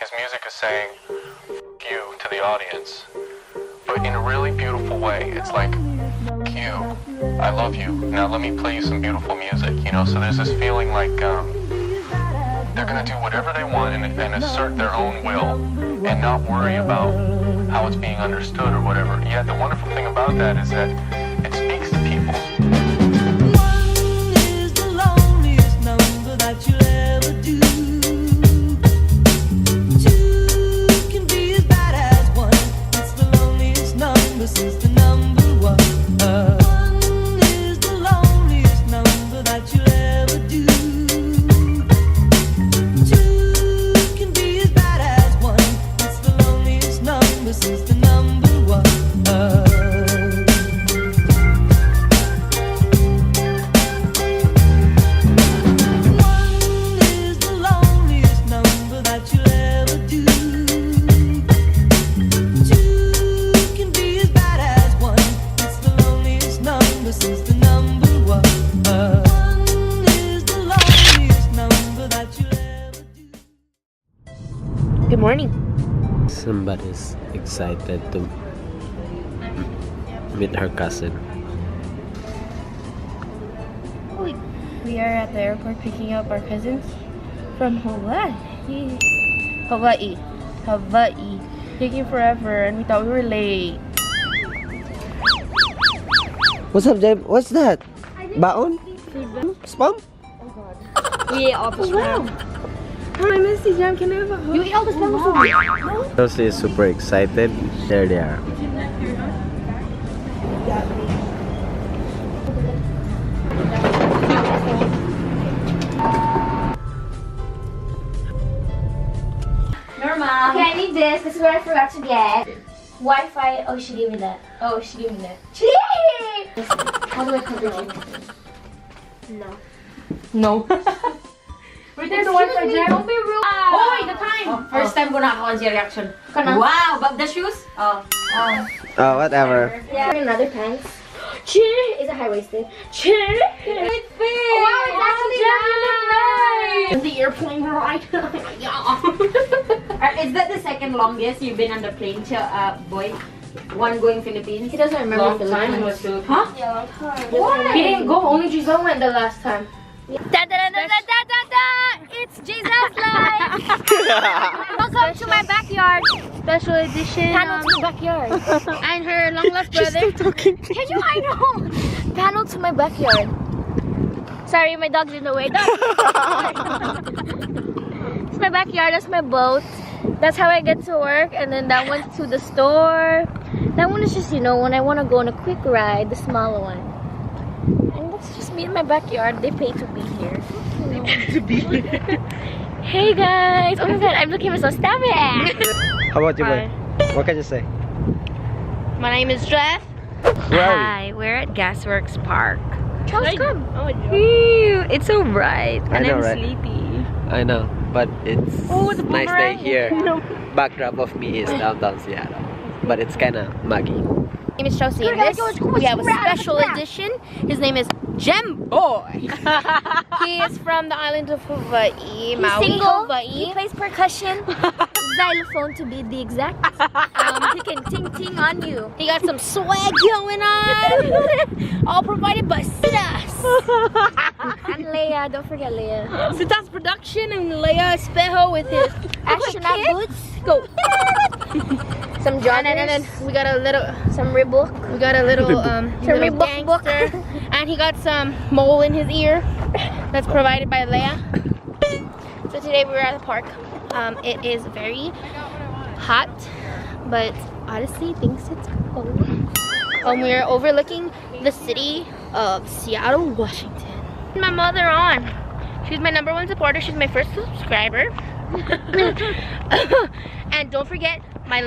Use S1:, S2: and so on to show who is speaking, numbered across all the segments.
S1: his music is saying "F you" to the audience, but in a really beautiful way. It's like, "F you, I love you. Now let me play you some beautiful music." You know, so there's this feeling like they're gonna do whatever they want and assert their own will and not worry about how it's being understood or whatever. Yet the wonderful thing about that is that it speaks to people.
S2: Good morning.
S3: Somebody's excited to meet her cousin.
S2: We are at the airport picking up our cousins from Hawaii. Hawaii. Taking forever and we thought we were late.
S3: What's up, Jeb? What's that? Baon? Spam?
S2: We ate all the spam. Hi, Missy Jam, can I have a hug? You ate all the spam also?
S3: Chelsea is super excited. There they are.
S4: Normal. Okay, I need this. This is what I forgot to get. Wi-Fi. Oh, she gave me that.
S2: Oh, she gave me that.
S4: How do I cover it?
S2: No. There's the Wi-Fi jam.
S4: Don't be rude.
S2: Oh, wait, the time. First time ko nakakuha siya reaction. Wow, but the shoes?
S3: Oh, whatever.
S4: Yeah. Another pants. Is it high-waisted?
S2: It fits.
S4: Wow, it's actually
S2: nice. The airplane ride. Yeah.
S5: Is that the second longest you've been on the plane, boy? One going Philippines?
S4: He doesn't remember
S2: Long time was
S4: Philippines.
S2: Huh?
S4: Yeah, long time.
S2: Why? He didn't go. Only Giselle went the last time.
S4: Da da da da da da da! It's Jesus Life! Welcome to my backyard! Special edition. Panel to my backyard. And her long lost brother. Can you? I know! Panel to my backyard. Sorry, my dog's in the way. It's my backyard, that's my boat. That's how I get to work. And then that one's to the store. That one is just, you know, when I want to go on a quick ride, the smaller one. And that's just me in my backyard. They pay to be here. They pay to be here. Hey guys! Oh my god, I'm looking so stop it!
S3: How about you, boy? What can you say?
S2: My name is Jeff.
S3: Where are
S2: Hi, we're at Gasworks Park.
S4: Charles, come!
S2: Ew, it's so bright and
S3: know,
S2: I'm
S3: right?
S2: sleepy.
S3: I know, but it's
S2: the
S3: nice day
S2: boomerang.
S3: here. Backdrop of me is downtown Seattle, but it's kind of muggy.
S4: My name is Chelsea, and this we have a special edition. His name is Gem Boy. He is from the island of Hawaii, Maui, Hawaii. He plays percussion, xylophone to be the exact. He can ting ting on you. He got some swag going on. All provided by Sitas. And Leia, don't forget Leia.
S2: Sitas Production and Leia Espejo with his
S4: Astronaut boots.
S2: Go.
S4: Some joggers.
S2: And then we got a little,
S4: some Reebok.
S2: we got a little,
S4: Some
S2: little
S4: Reebok book.
S2: gangster. And he got some mole in his ear. That's provided by Leia. So today we were at the park. It is very hot, but Odyssey thinks it's cold. We're overlooking the city of Seattle, Washington. My mother on. She's my #1 supporter. She's my first subscriber. And don't forget my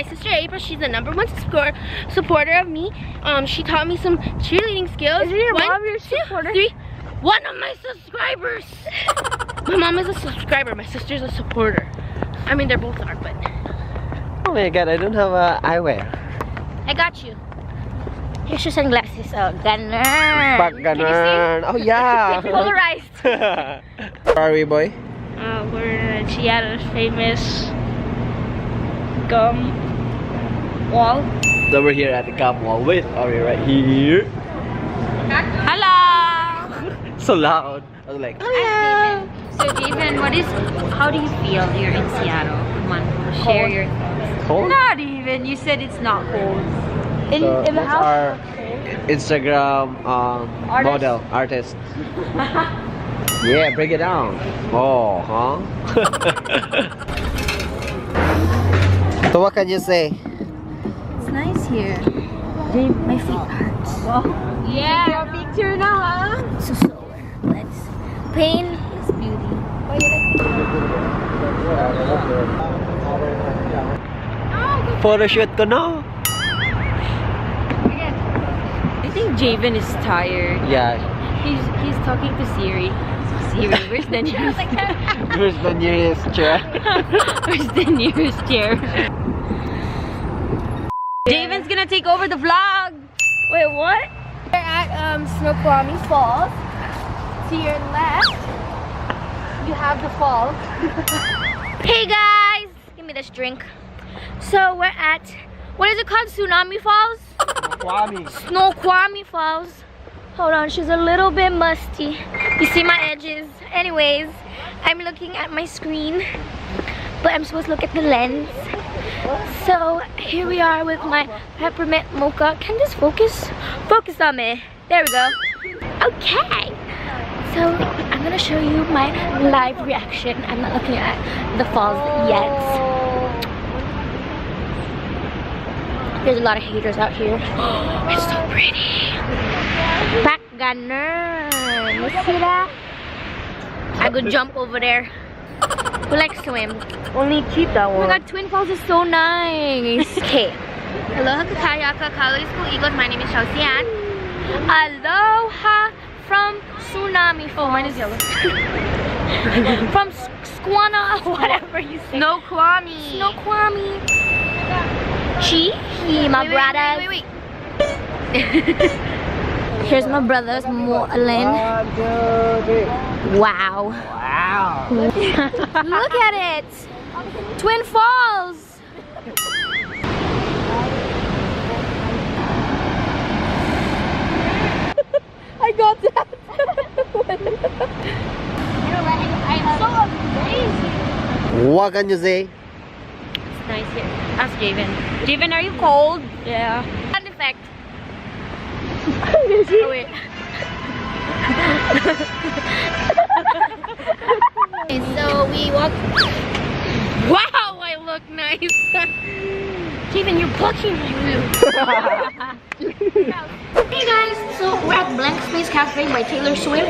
S2: sister April. She's the #1 supporter of me. She taught me some cheerleading skills.
S4: Is your
S2: One,
S4: mom your
S2: two,
S4: supporter?
S2: three. One of my subscribers. My mom is a subscriber. My sister's a supporter. I mean, they both are, but.
S3: Oh my god, I don't have eyewear.
S2: I got you.
S4: Here's your sunglasses. Oh, ganun.
S3: Back ganun. Oh yeah.
S2: Polarized.
S3: Where are we, boy?
S2: We're at Seattle's famous gum wall.
S3: So we're here at the gum wall. Wait, are we right here?
S2: Hello!
S3: So loud. I was like,
S5: Hello. So Javen, how do you feel you're in Seattle? Come on, share your thoughts.
S3: cold?
S5: Not even. You said it's not cold.
S2: In the
S3: That's
S2: house?
S3: our Instagram model, artist. Yeah, break it down. Oh, huh? So what can you say?
S5: It's nice here. My feet hurts.
S2: Yeah! Your picture na, huh?
S4: So sore. Legs. Pain is beauty.
S3: Photo shoot ko na.
S5: I think Javen is tired.
S3: Yeah.
S5: He's talking to Siri. Siri, where's the nearest?
S3: Where's the nearest chair?
S5: Where's the nearest chair? Javen's gonna take over the vlog.
S2: Wait, what? We're at Snoqualmie Falls. To your left, you have the falls.
S4: Hey guys! Give me this drink. So we're at, what is it called? Tsunami Falls?
S3: Kwame.
S4: Snoqualmie Falls. Hold on, she's a little bit musty. You see my edges. Anyways, I'm looking at my screen, but I'm supposed to look at the lens. So here we are with my peppermint mocha. Can this focus? Focus on me. There we go. Okay. So I'm gonna show you my live reaction. I'm not looking at the falls yet. There's a lot of haters out here. It's so pretty. Back gunner. You see that? I could jump over there. Who likes to swim?
S2: Only cheetah
S4: Oh my god, Twin Falls is so nice. Okay. Aloha kakaya kakalois ko igos. My name is Xiaoxian. Aloha from Tsunami Falls.
S2: Oh, mine is yellow.
S4: From Squana, whatever you say.
S2: Snoqualmie.
S4: Snoqualmie. Chihi, my brothers.
S2: Wait.
S4: Here's my brothers, Mo Alin. Wow.
S3: Wow.
S4: Look at it. Twin Falls.
S2: I got that.
S4: I'm so amazing.
S3: What can you say?
S5: It's nice here. Ask Javen. Javen, are you cold?
S2: Yeah.
S4: Sound effect.
S2: Oh, wait.
S4: So we walk.
S2: Wow, I look nice.
S4: Javen, you're blocking my view. Hey guys, so we're at Blank Space Cafe by Taylor Swift.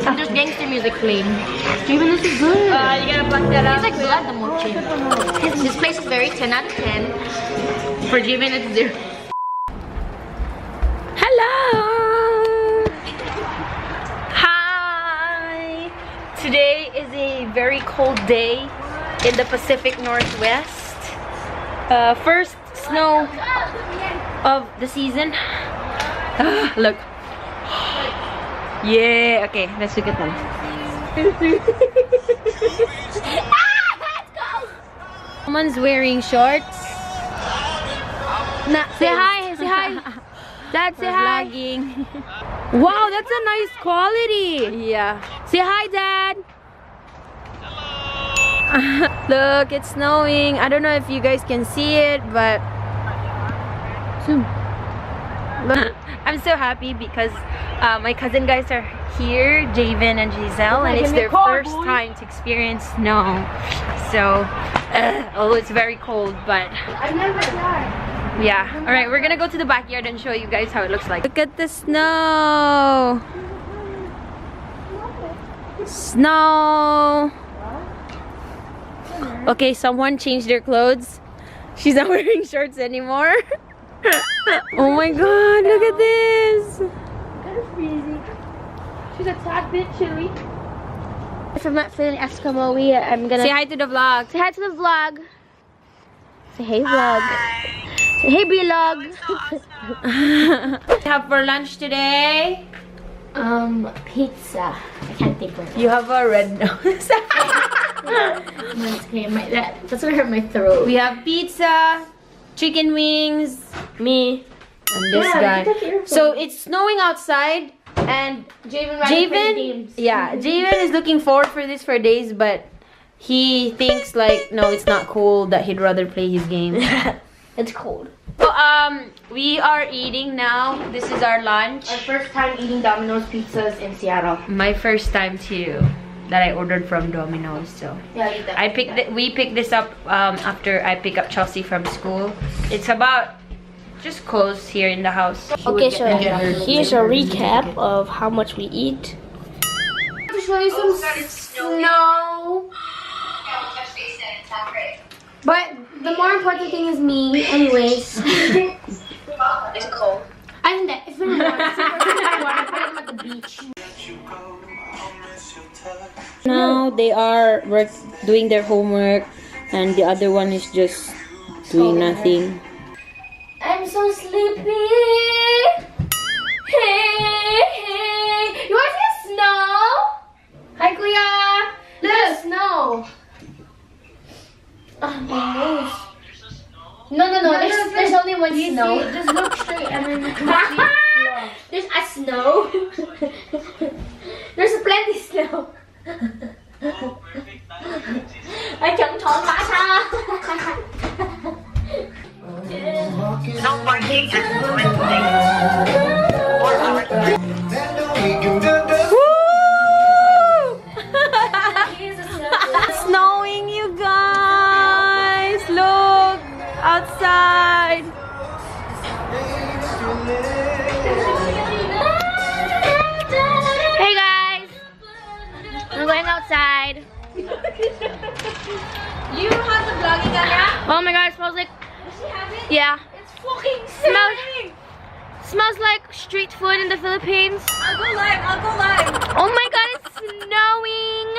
S4: And there's gangster music playing. Javen, this is good.
S2: You gotta block that out.
S4: It's like blood the mochi. This place is very 10 out of 10.
S2: For Javen, it's 0.
S4: Hello!
S2: Hi! Today is a very cold day in the Pacific Northwest. First snow of the season. Look. Yeah, okay, let's look at them. Someone's wearing shorts. Say hi, say hi. Dad, say hi. Vlogging. Wow, that's a nice quality. Yeah. Say hi, Dad. Look, it's snowing. I don't know if you guys can see it, but zoom. Look, I'm so happy because my cousin guys are here, Javen and Giselle, and it's their first time to experience snow. So, oh, it's very cold, but
S4: I've never tried.
S2: yeah. All right, we're gonna go to the backyard and show you guys how it looks like. Look at the snow. Snow. Okay, someone changed their clothes. She's not wearing shorts anymore. Oh my god, look at this.
S4: Kind of freezing. She's a tad bit chilly. If I'm not feeling Eskimo-y, I'm gonna
S2: Say hi to the vlog.
S4: say hi to the vlog. Say hey vlog. Say hey vlog.
S2: Have for lunch today. Pizza. I can't think of it.
S4: You have a red nose.
S2: That's what hurt my throat.
S4: We have pizza, chicken wings, me, and this guy. So it's snowing outside, and Javen is looking forward for this for days, but he thinks like no, it's not cool, that he'd rather play his game.
S2: It's cold.
S4: So we are eating now. This is our lunch.
S2: Our first time eating Domino's pizzas in Seattle.
S4: My first time too, that I ordered from Domino's. So
S2: Yeah,
S4: we picked this up after I pick up Chelsea from school. It's about just close here in the house.
S2: Okay, so here's a recap of how much we eat. To show you some snow. But the more important thing is me, anyways. It's cold. I think that it's been warm. I'm at the beach.
S4: Now they are doing their homework, and the other one is just doing nothing.
S2: I'm so sleepy. Hey. You want to see snow? Hi, Kuya. Look, snow. Oh, my nose. No. There's only one snow. Just look straight and then you can see. There's a snow. There's plenty snow. I can't talk
S4: It's snowing, you guys. Look outside.
S2: Hey guys, we're going outside.
S4: You have the vlogging camera?
S2: Oh my god, it smells like, yeah.
S4: It's fucking snowing.
S2: Smells like street food in the Philippines.
S4: I'll go live.
S2: Oh my god, it's snowing.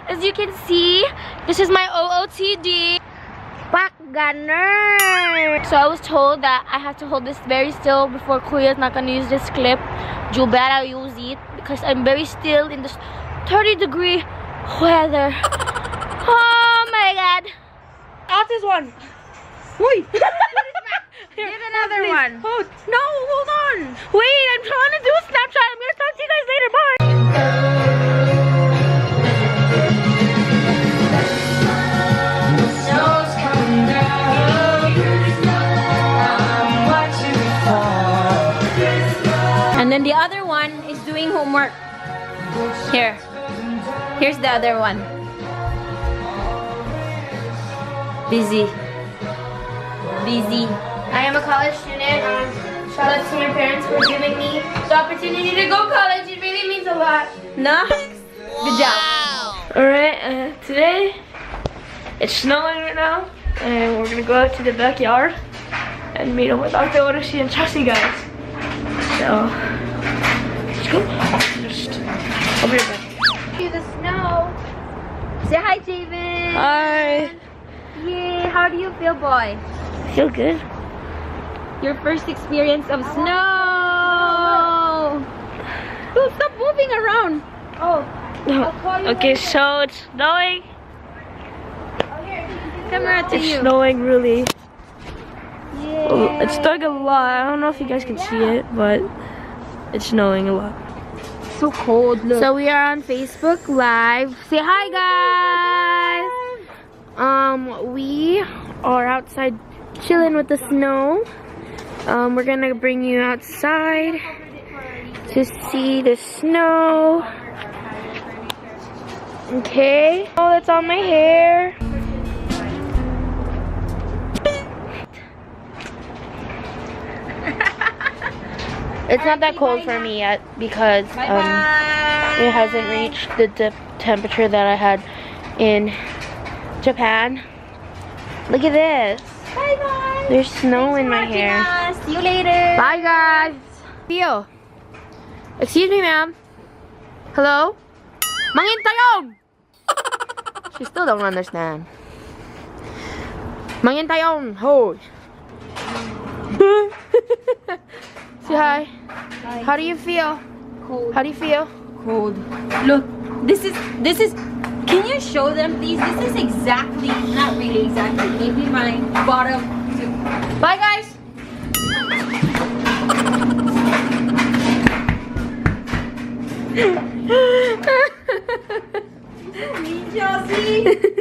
S2: As you can see, this is my OOTD. Back gunner. So I was told that I have to hold this very still before Kuya is not gonna use this clip. You better use it because I'm very still in this 30-degree weather. Oh my god.
S4: Out this one. Wait.
S2: Give another one.
S4: Oh, no, hold on.
S2: Wait, I'm trying to do a Snapchat. I'm gonna talk to you guys later. Bye.
S4: And then the other one is doing homework. Here's the other one. Busy.
S2: I am a college student. Shout out to my parents for giving me the opportunity to go college. It really means a lot.
S4: Nice. Good job.
S6: Alright, today it's snowing right now, and we're gonna go out to the backyard and meet up with Dr. Odyssey and Chelsea guys. So, let's go. I'll be right back.
S2: See the snow.
S4: Say hi, Javen.
S6: Hi.
S4: Yay, how do you feel, boy?
S6: Feel good?
S4: Your first experience of snow. Dude, stop moving around.
S2: Oh, I'll call you.
S6: Okay, so it's snowing.
S4: Camera to
S6: It's
S4: you.
S6: snowing really. Oh, it's snowing a lot. I don't know if you guys can see it, but it's snowing a lot.
S4: So cold. Look.
S2: So we are on Facebook Live. Say hi, guys. We are outside chilling with the snow. We're gonna bring you outside to see the snow. Okay. Oh, that's on my hair. It's not that cold for me yet because it hasn't reached the temperature that I had in Japan. Look at this.
S4: Bye bye.
S2: There's snow in my hair.
S4: See you later.
S2: Bye guys. Theo. Excuse me, ma'am. Hello? Mangintayong! She still don't understand. Mangintayong! Ho! Say hi. How do you feel?
S5: cold.
S2: How do you feel?
S5: Cold. Look, this is, can you show them please? This is exactly, not really exactly, maybe my bottom.
S2: Bye guys.
S5: Chelsea.